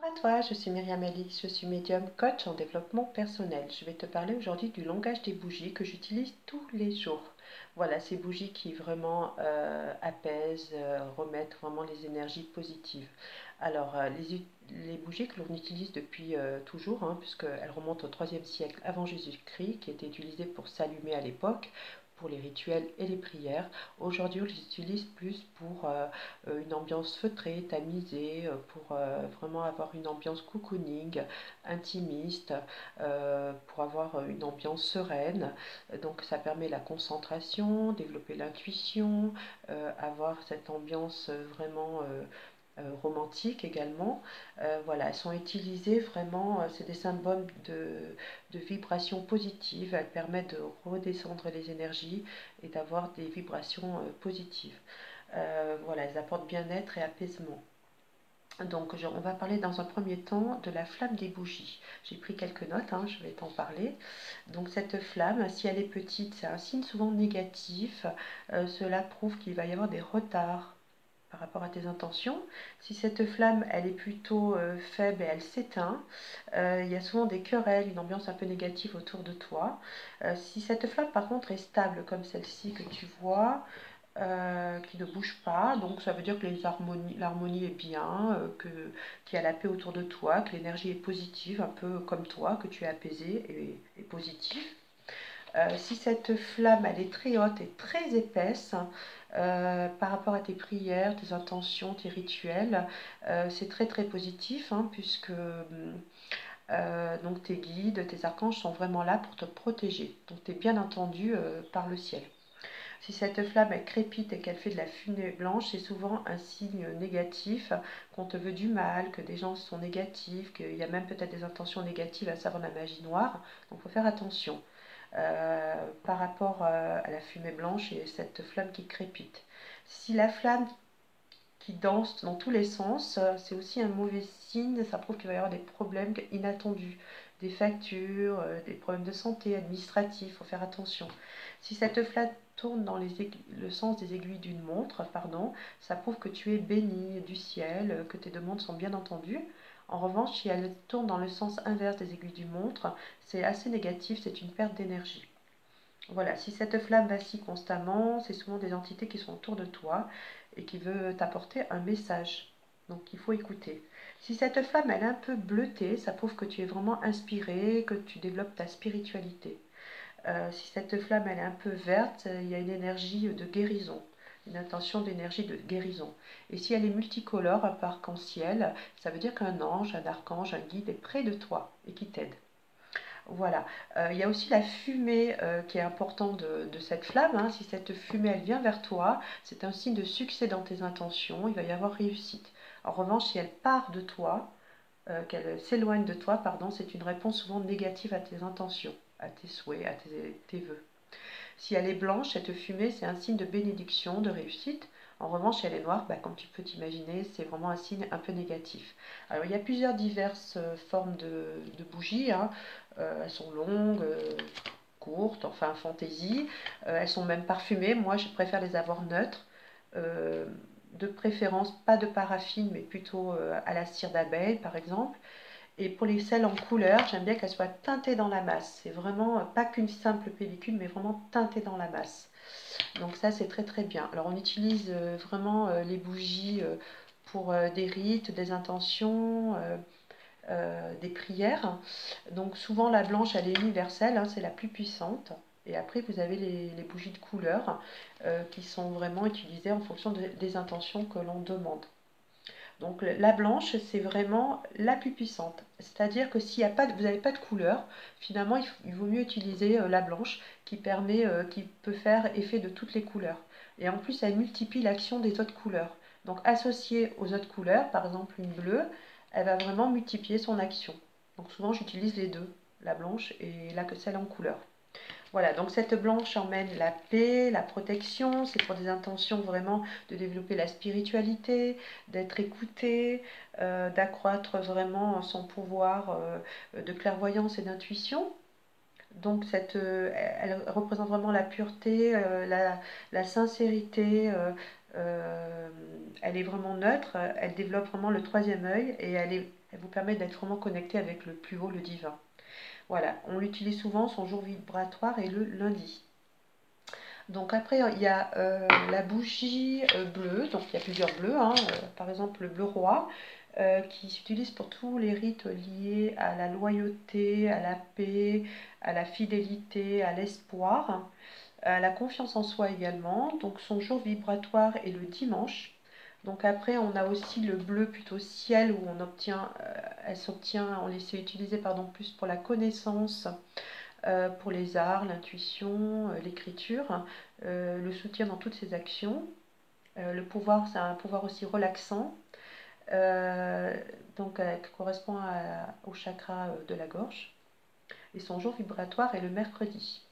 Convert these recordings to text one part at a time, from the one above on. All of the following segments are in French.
À toi, je suis Myriam Alix, je suis médium coach en développement personnel. Je vais te parler aujourd'hui du langage des bougies que j'utilise tous les jours. Voilà, ces bougies qui vraiment apaisent, remettent vraiment les énergies positives. Alors, les bougies que l'on utilise depuis toujours, puisqu'elles remontent au 3e siècle avant Jésus-Christ, qui étaient utilisées pour s'allumer à l'époque, pour les rituels et les prières. Aujourd'hui, on les utilise plus pour une ambiance feutrée, tamisée, pour vraiment avoir une ambiance cocooning, intimiste, pour avoir une ambiance sereine. Donc ça permet la concentration, développer l'intuition, avoir cette ambiance vraiment romantique également. Voilà, elles sont utilisées vraiment, c'est des symboles de vibrations positives. Elles permettent de redescendre les énergies et d'avoir des vibrations positives. Voilà, elles apportent bien-être et apaisement. Donc, on va parler dans un premier temps de la flamme des bougies. J'ai pris quelques notes, je vais t'en parler. Donc, cette flamme, si elle est petite, c'est un signe souvent négatif. Cela prouve qu'il va y avoir des retards par rapport à tes intentions. Si cette flamme, elle est plutôt faible et elle s'éteint, il y a souvent des querelles, une ambiance un peu négative autour de toi. Si cette flamme, par contre, est stable, comme celle-ci que tu vois, qui ne bouge pas, donc ça veut dire que l'harmonie est bien, qu'il y a la paix autour de toi, que l'énergie est positive, un peu comme toi, que tu es apaisé et positif. Si cette flamme elle est très haute et très épaisse par rapport à tes prières, tes intentions, tes rituels, c'est très très positif puisque donc tes guides, tes archanges sont vraiment là pour te protéger. Donc tu es bien entendu par le ciel. Si cette flamme elle crépite et qu'elle fait de la fumée blanche, c'est souvent un signe négatif, qu'on te veut du mal, que des gens sont négatifs, qu'il y a même peut-être des intentions négatives, à savoir la magie noire. Donc il faut faire attention par rapport à la fumée blanche et cette flamme qui crépite. Si la flamme qui danse dans tous les sens, c'est aussi un mauvais signe, ça prouve qu'il va y avoir des problèmes inattendus, des factures, des problèmes de santé, administratifs, il faut faire attention. Si cette flamme tourne dans le sens des aiguilles d'une montre, pardon, ça prouve que tu es béni du ciel, que tes demandes sont bien entendues. En revanche, si elle tourne dans le sens inverse des aiguilles d'une montre, c'est assez négatif, c'est une perte d'énergie. Voilà, si cette flamme vacille constamment, c'est souvent des entités qui sont autour de toi et qui veulent t'apporter un message. Donc il faut écouter. Si cette flamme elle est un peu bleutée, ça prouve que tu es vraiment inspiré, que tu développes ta spiritualité. Si cette flamme elle est un peu verte, il y a une énergie de guérison, une intention d'énergie de guérison. Et si elle est multicolore, un peu arc-en-ciel, ça veut dire qu'un ange, un archange, un guide est près de toi et qui t'aide. Voilà. Il y a aussi la fumée qui est importante de cette flamme. Si cette fumée elle vient vers toi, c'est un signe de succès dans tes intentions, il va y avoir réussite. En revanche, si elle part de toi, qu'elle s'éloigne de toi, pardon, c'est une réponse souvent négative à tes intentions, à tes souhaits, à tes vœux. Si elle est blanche, cette fumée, c'est un signe de bénédiction, de réussite. En revanche, si elle est noire, comme tu peux t'imaginer, c'est vraiment un signe un peu négatif. Alors, il y a plusieurs diverses formes de bougies. Elles sont longues, courtes, enfin fantaisie. Elles sont même parfumées. Moi, je préfère les avoir neutres. Euh, de préférence, pas de paraffine, mais plutôt à la cire d'abeille, par exemple. Et pour les selles en couleur, j'aime bien qu'elles soient teintées dans la masse. C'est vraiment pas qu'une simple pellicule, mais vraiment teintée dans la masse. Donc ça, c'est très très bien. Alors on utilise vraiment les bougies pour des rites, des intentions, des prières. Donc souvent la blanche, elle est universelle, c'est la plus puissante. Et après, vous avez les bougies de couleur qui sont vraiment utilisées en fonction des intentions que l'on demande. Donc la blanche, c'est vraiment la plus puissante. C'est-à-dire que s'il y a pas, vous n'avez pas de couleur, finalement, il vaut mieux utiliser la blanche qui peut faire effet de toutes les couleurs. Et en plus, elle multiplie l'action des autres couleurs. Donc associée aux autres couleurs, par exemple une bleue, elle va vraiment multiplier son action. Donc souvent, j'utilise les deux, la blanche et celle en couleur. Voilà, donc cette blanche emmène la paix, la protection, c'est pour des intentions vraiment de développer la spiritualité, d'être écouté, d'accroître vraiment son pouvoir de clairvoyance et d'intuition. Donc elle représente vraiment la pureté, la sincérité, elle est vraiment neutre, elle développe vraiment le troisième œil et elle Elle vous permet d'être vraiment connecté avec le plus haut, le divin. Voilà, on l'utilise souvent, son jour vibratoire est le lundi. Donc après, il y a la bougie bleue, donc il y a plusieurs bleus, hein, par exemple le bleu roi, qui s'utilise pour tous les rites liés à la loyauté, à la paix, à la fidélité, à l'espoir, à la confiance en soi également. Donc son jour vibratoire est le dimanche. Donc après, on a aussi le bleu plutôt ciel où on obtient, on les sait utiliser pardon, plus pour la connaissance, pour les arts, l'intuition, l'écriture, le soutien dans toutes ses actions. Le pouvoir, c'est un pouvoir aussi relaxant, donc qui correspond au chakra de la gorge. Et son jour vibratoire est le mercredi.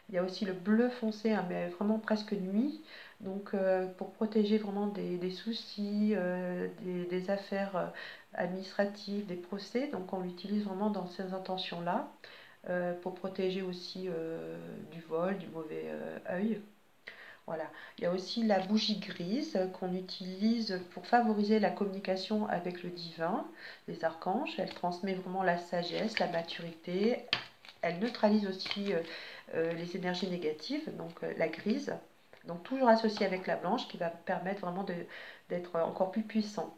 Il y a aussi le bleu foncé, hein, mais vraiment presque nuit, donc pour protéger vraiment des soucis, des affaires administratives, des procès, donc on l'utilise vraiment dans ces intentions-là, pour protéger aussi du vol, du mauvais œil. Voilà. Il y a aussi la bougie grise qu'on utilise pour favoriser la communication avec le divin, les archanges. Elle transmet vraiment la sagesse, la maturité. Elle neutralise aussi les énergies négatives, donc la grise. Donc toujours associée avec la blanche qui va permettre vraiment d'être encore plus puissante.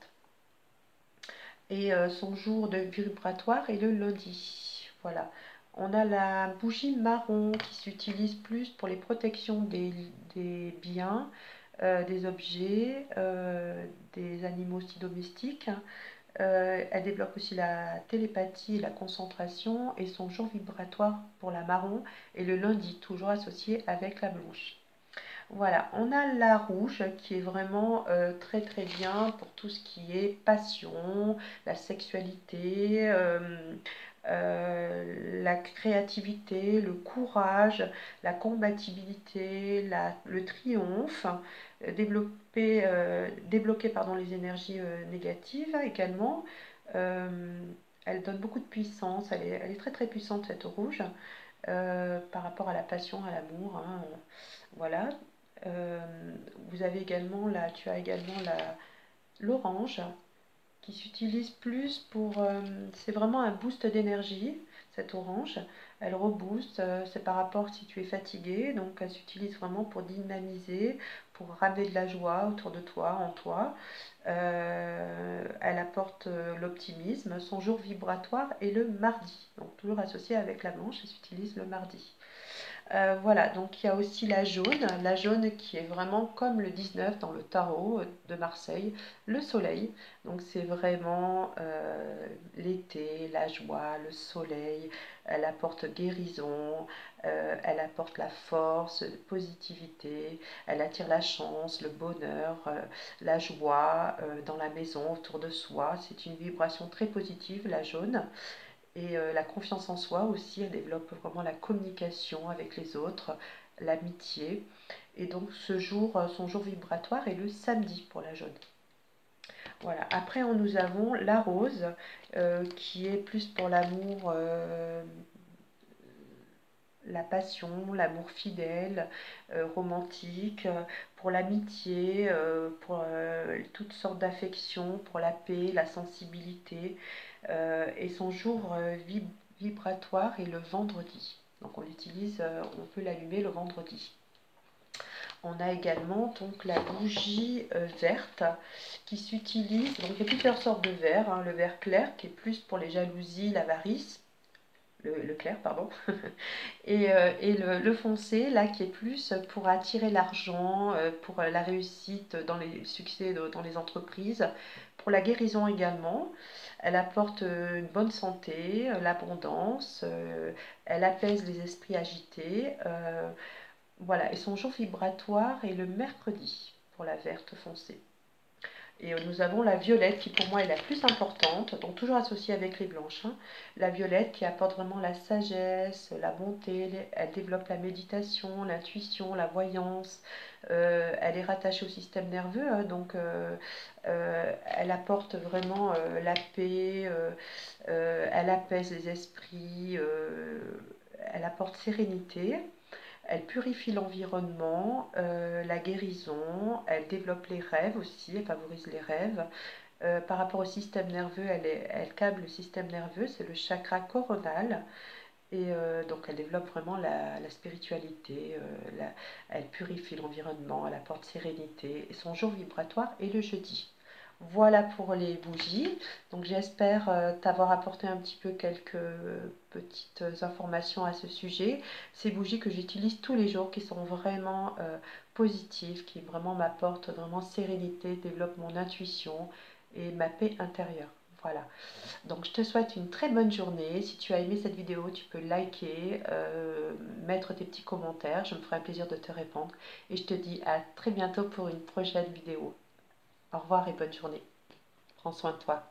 Et son jour de vibratoire est le lundi. Voilà. On a la bougie marron qui s'utilise plus pour les protections des biens, des objets, des animaux aussi domestiques. Elle développe aussi la télépathie et la concentration, et son jour vibratoire pour la marron est le lundi, toujours associé avec la blanche. Voilà, on a la rouge qui est vraiment très très bien pour tout ce qui est passion, la sexualité, la créativité, le courage, la combativité, le triomphe, débloquer pardon, les énergies négatives également. Elle donne beaucoup de puissance, elle est très très puissante cette rouge, par rapport à la passion, à l'amour, hein, voilà. Euh, tu as également l'orange qui s'utilise plus pour, c'est vraiment un boost d'énergie, cette orange. Elle rebooste, c'est par rapport si tu es fatigué, donc elle s'utilise vraiment pour dynamiser, pour ramener de la joie autour de toi, en toi. Elle apporte l'optimisme. Son jour vibratoire est le mardi, donc toujours associé avec la blanche, elle s'utilise le mardi. Voilà, donc il y a aussi la jaune qui est vraiment comme le 19 dans le tarot de Marseille, le soleil. Donc c'est vraiment l'été, la joie, le soleil. Elle apporte guérison, elle apporte la force, la positivité, elle attire la chance, le bonheur, la joie dans la maison, autour de soi. C'est une vibration très positive, la jaune. Et la confiance en soi aussi, elle développe vraiment la communication avec les autres, l'amitié. Et donc son jour vibratoire est le samedi pour la jaune. Voilà. Après, nous avons la rose, qui est plus pour l'amour, la passion, l'amour fidèle, romantique, pour l'amitié, pour toutes sortes d'affections, pour la paix, la sensibilité. Et son jour vibratoire est le vendredi. Donc on peut l'allumer le vendredi. On a également donc la bougie verte qui s'utilise. Donc il y a plusieurs sortes de verre, hein. Le vert clair qui est plus pour les jalousies, l'avarice. Le clair, pardon, et le foncé, là, qui est plus pour attirer l'argent, pour la réussite dans les succès dans les entreprises, pour la guérison également. Elle apporte une bonne santé, l'abondance, elle apaise les esprits agités. Voilà, et son jour vibratoire est le mercredi pour la verte foncée. Et nous avons la violette qui pour moi est la plus importante, donc toujours associée avec les blanches, hein. La violette qui apporte vraiment la sagesse, la bonté, elle développe la méditation, l'intuition, la voyance. Elle est rattachée au système nerveux, hein, donc elle apporte vraiment la paix, elle apaise les esprits, elle apporte sérénité. Elle purifie l'environnement, la guérison, elle développe les rêves aussi, elle favorise les rêves. Par rapport au système nerveux, elle câble le système nerveux, c'est le chakra coronal. Et donc elle développe vraiment la spiritualité, elle purifie l'environnement, elle apporte sérénité. Et son jour vibratoire est le jeudi. Voilà pour les bougies. Donc j'espère t'avoir apporté un petit peu quelques petites informations à ce sujet. Ces bougies que j'utilise tous les jours, qui sont vraiment positives, qui vraiment m'apportent vraiment sérénité, développent mon intuition et ma paix intérieure. Voilà. Donc je te souhaite une très bonne journée. Si tu as aimé cette vidéo, tu peux liker, mettre tes petits commentaires. Je me ferai un plaisir de te répondre. Et je te dis à très bientôt pour une prochaine vidéo. Au revoir et bonne journée. Prends soin de toi.